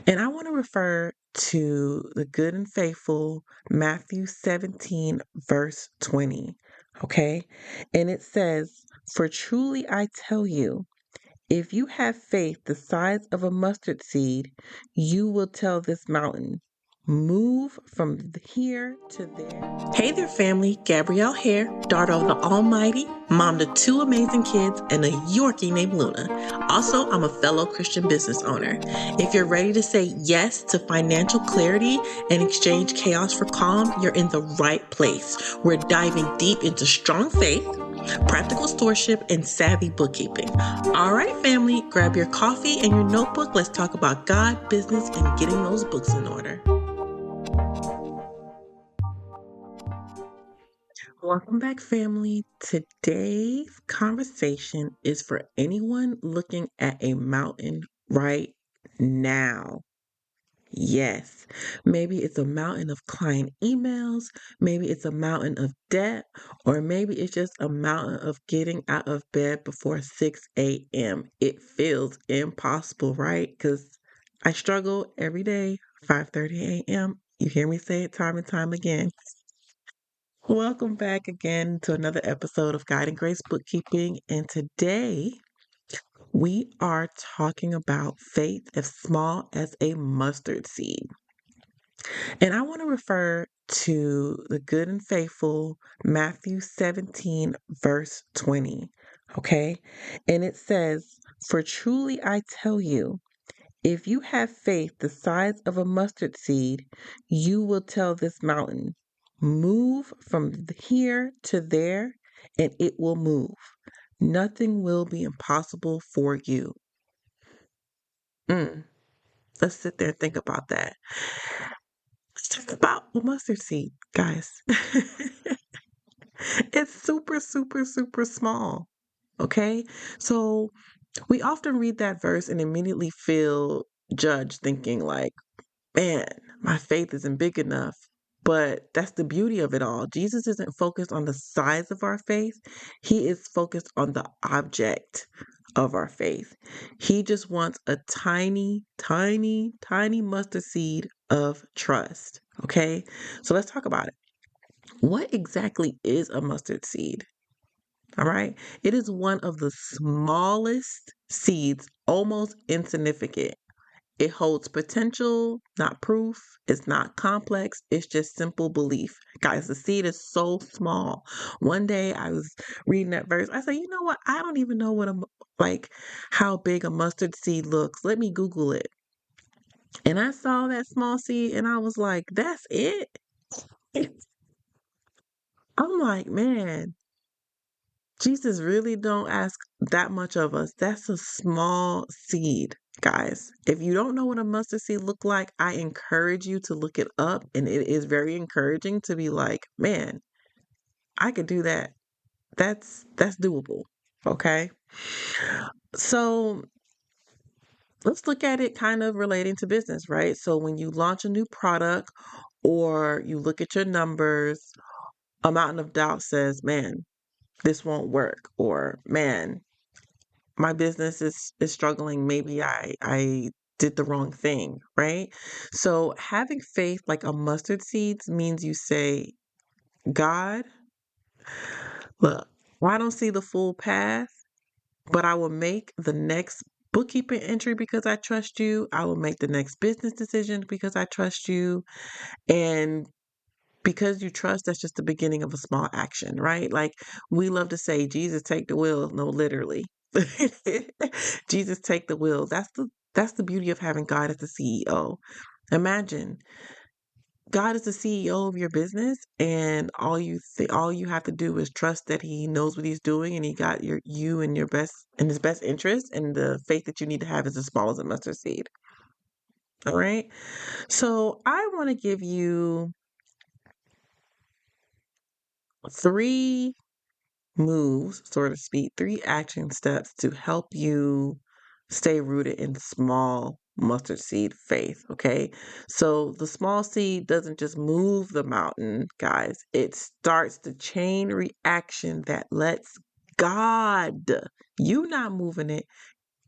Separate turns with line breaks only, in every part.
And I want to refer to the good and faithful Matthew 17, verse 20. Okay. And it says, "For truly I tell you, if you have faith the size of a mustard seed, you will tell this mountain, 'Move from here to there.'" Hey there, family. Gabrielle here, daughter of the Almighty, mom to two amazing kids, and a Yorkie named Luna. Also, I'm a fellow Christian business owner. If you're ready to say yes to financial clarity and exchange chaos for calm, you're in the right place. We're diving deep into strong faith, practical stewardship, and savvy bookkeeping. All right, family, grab your coffee and your notebook. Let's talk about God, business, and getting those books in order. Welcome back, family. Today's conversation is for anyone looking at a mountain right now. Yes, maybe it's a mountain of client emails, maybe it's a mountain of debt, or maybe it's just a mountain of getting out of bed before 6 a.m. It feels impossible, right? Because I struggle every day, 5:30 a.m. You hear me say it time and time again. Welcome back again to another episode of Guiding Grace Bookkeeping. And today we are talking about faith as small as a mustard seed. And I want to refer to the good and faithful Matthew 17, verse 20. Okay. And it says, "For truly I tell you, if you have faith the size of a mustard seed, you will tell this mountain, 'Move from here to there,' and it will move. Nothing will be impossible for you." Mm, let's sit there and think about that. Let's talk about a mustard seed, guys. It's super, super, super small. Okay. So we often read that verse and immediately feel judged, thinking like, man, my faith isn't big enough. But that's the beauty of it all. Jesus isn't focused on the size of our faith, he is focused on the object of our faith. He just wants a tiny, tiny, tiny mustard seed of trust. Okay, so let's talk about it. What exactly is a mustard seed? All right, it is one of the smallest seeds, almost insignificant. It holds potential, not proof. It's not complex. It's just simple belief. Guys, the seed is so small. One day I was reading that verse. I said, you know what? I don't even know like how big a mustard seed looks. Let me Google it. And I saw that small seed and I was like, that's it? I'm like, man, Jesus really don't ask that much of us. That's a small seed, guys. If you don't know what a mustard seed look like, I encourage you to look it up, and it is very encouraging to be like, man, I could do that. That's doable. Okay? So, let's look at it kind of relating to business, right? So, when you launch a new product or you look at your numbers, a mountain of doubt says, man, this won't work, or man, my business is struggling. Maybe I did the wrong thing, right? So having faith like a mustard seeds means you say, God, look, I don't see the full path, but I will make the next bookkeeping entry because I trust you. I will make the next business decision because I trust you. And because you trust, that's just the beginning of a small action, right? Like we love to say, Jesus, take the wheel. No, literally. Jesus, take the wheel. That's the beauty of having God as the CEO. Imagine God is the CEO of your business, and all you have to do is trust that He knows what He's doing, and He got you in your best in His best interest, and the faith that you need to have is as small as a mustard seed. All right. So I want to give you three moves, so to speak, three action steps to help you stay rooted in small mustard seed faith. Okay. So the small seed doesn't just move the mountain, guys, it starts the chain reaction that lets God, you not moving it,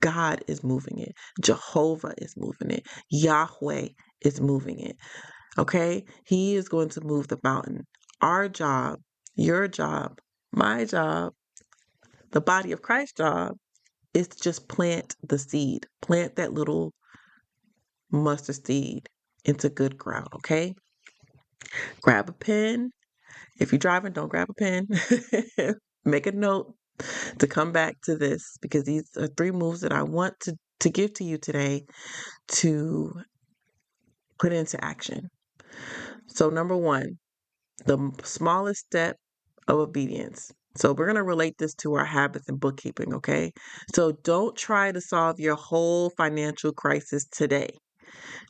God is moving it. Jehovah is moving it. Yahweh is moving it. Okay? He is going to move the mountain. Our job, your job, my job, the body of Christ's job is to just plant the seed. Plant that little mustard seed into good ground. Okay? Grab a pen. If you're driving, don't grab a pen. Make a note to come back to this, because these are 3 moves that I want to give to you today to put into action. So number 1, the smallest step of obedience. So we're going to relate this to our habits and bookkeeping, okay? So don't try to solve your whole financial crisis today.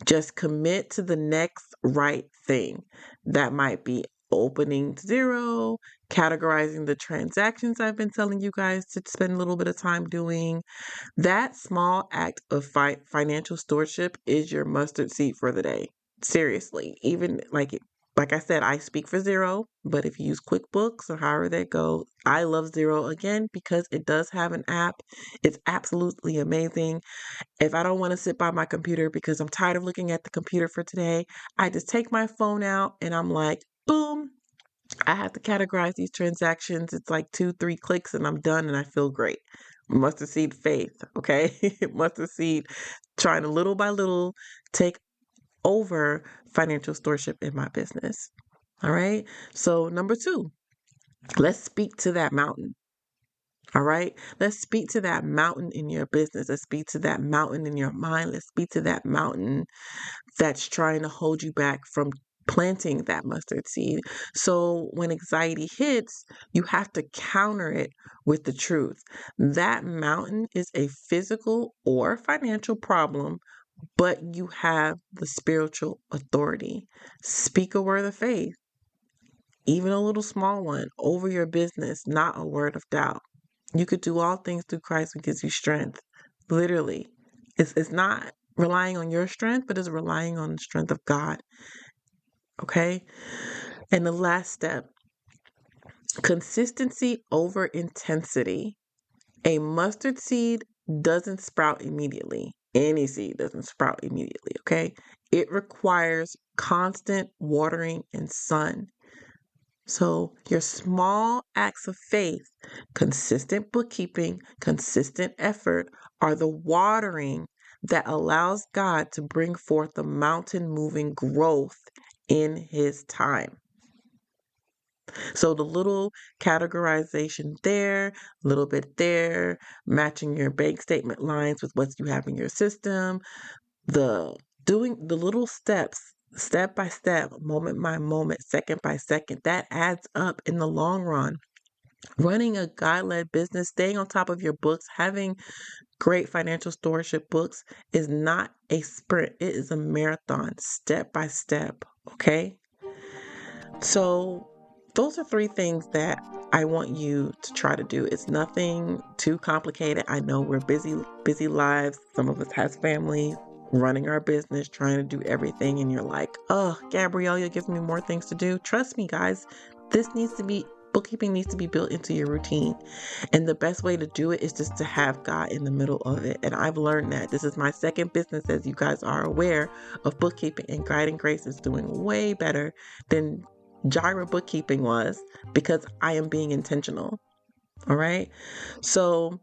Just commit to the next right thing. That might be opening Xero, categorizing the transactions I've been telling you guys to spend a little bit of time doing. That small act of financial stewardship is your mustard seed for the day. Seriously, even like I said, I speak for Xero, but if you use QuickBooks or however they go, I love Xero again because it does have an app. It's absolutely amazing. If I don't want to sit by my computer because I'm tired of looking at the computer for today, I just take my phone out and I'm like, boom, I have to categorize these transactions. It's like 2-3 clicks and I'm done and I feel great. Mustard seed faith, okay? Mustard seed trying to little by little take over financial stewardship in my business. All right. So number 2, let's speak to that mountain. All right. Let's speak to that mountain in your business. Let's speak to that mountain in your mind. Let's speak to that mountain that's trying to hold you back from planting that mustard seed. So when anxiety hits, you have to counter it with the truth. That mountain is a physical or financial problem, but you have the spiritual authority. Speak a word of faith, even a little small one, over your business, not a word of doubt. You could do all things through Christ who gives you strength. Literally. It's not relying on your strength, but it's relying on the strength of God. Okay? And the last step, consistency over intensity. A mustard seed doesn't sprout immediately. Any seed doesn't sprout immediately, okay? It requires constant watering and sun. So your small acts of faith, consistent bookkeeping, consistent effort are the watering that allows God to bring forth the mountain moving growth in his time. So the little categorization there, a little bit there, matching your bank statement lines with what you have in your system, the doing the little steps, step by step, moment by moment, second by second, that adds up in the long run. Running a God-led business, staying on top of your books, having great financial stewardship books is not a sprint. It is a marathon, step by step, okay? So those are 3 things that I want you to try to do. It's nothing too complicated. I know we're busy lives. Some of us has families, running our business, trying to do everything. And you're like, oh, Gabrielle, you're giving me more things to do. Trust me, guys, bookkeeping needs to be built into your routine. And the best way to do it is just to have God in the middle of it. And I've learned that. This is my second business, as you guys are aware, of bookkeeping, and Guiding Grace is doing way better than Gyra bookkeeping was, because I am being intentional. All right. So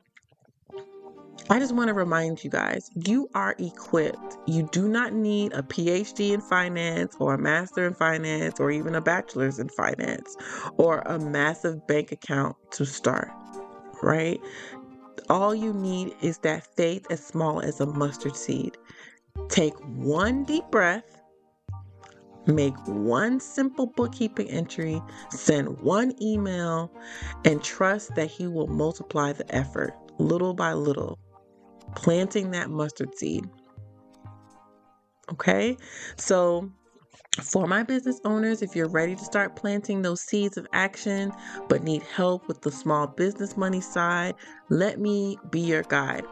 I just want to remind you guys, you are equipped. You do not need a PhD in finance or a master in finance or even a bachelor's in finance or a massive bank account to start, right? All you need is that faith as small as a mustard seed. Take one deep breath. Make one simple bookkeeping entry, send one email, and trust that he will multiply the effort little by little, planting that mustard seed. Okay? So, for my business owners, if you're ready to start planting those seeds of action but need help with the small business money side, let me be your guide.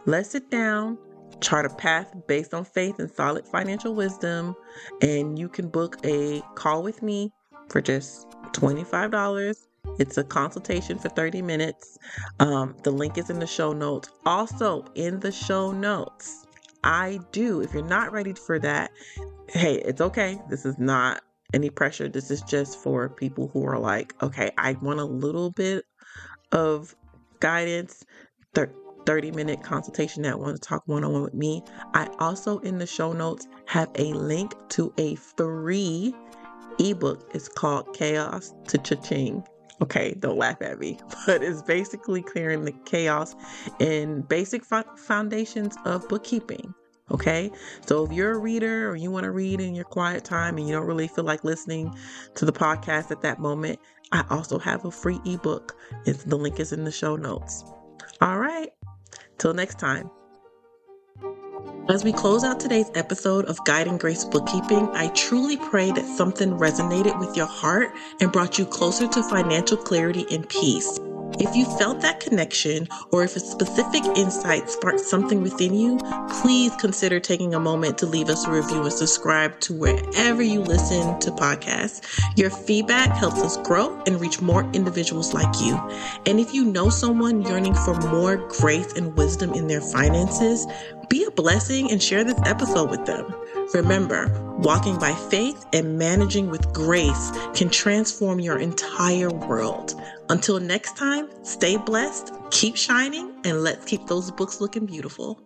Let's sit down, chart a path based on faith and solid financial wisdom, and you can book a call with me for just $25. It's a consultation for 30 minutes. The link is in the show notes. Also, in the show notes, if you're not ready for that, hey, it's okay. This is not any pressure. This is just for people who are like, okay, I want a little bit of guidance. 30-minute consultation that want to talk one-on-one with me. I also, in the show notes, have a link to a free ebook. It's called Chaos to Cha-Ching. Okay, don't laugh at me, but it's basically clearing the chaos in basic foundations of bookkeeping. Okay, so if you're a reader or you want to read in your quiet time and you don't really feel like listening to the podcast at that moment, I also have a free ebook. The link is in the show notes. All right, till next time. As we close out today's episode of Guiding Grace Bookkeeping, I truly pray that something resonated with your heart and brought you closer to financial clarity and peace. If you felt that connection, or if a specific insight sparked something within you, please consider taking a moment to leave us a review and subscribe to wherever you listen to podcasts. Your feedback helps us grow and reach more individuals like you. And if you know someone yearning for more grace and wisdom in their finances, be a blessing and share this episode with them. Remember, walking by faith and managing with grace can transform your entire world. Until next time, stay blessed, keep shining, and let's keep those books looking beautiful.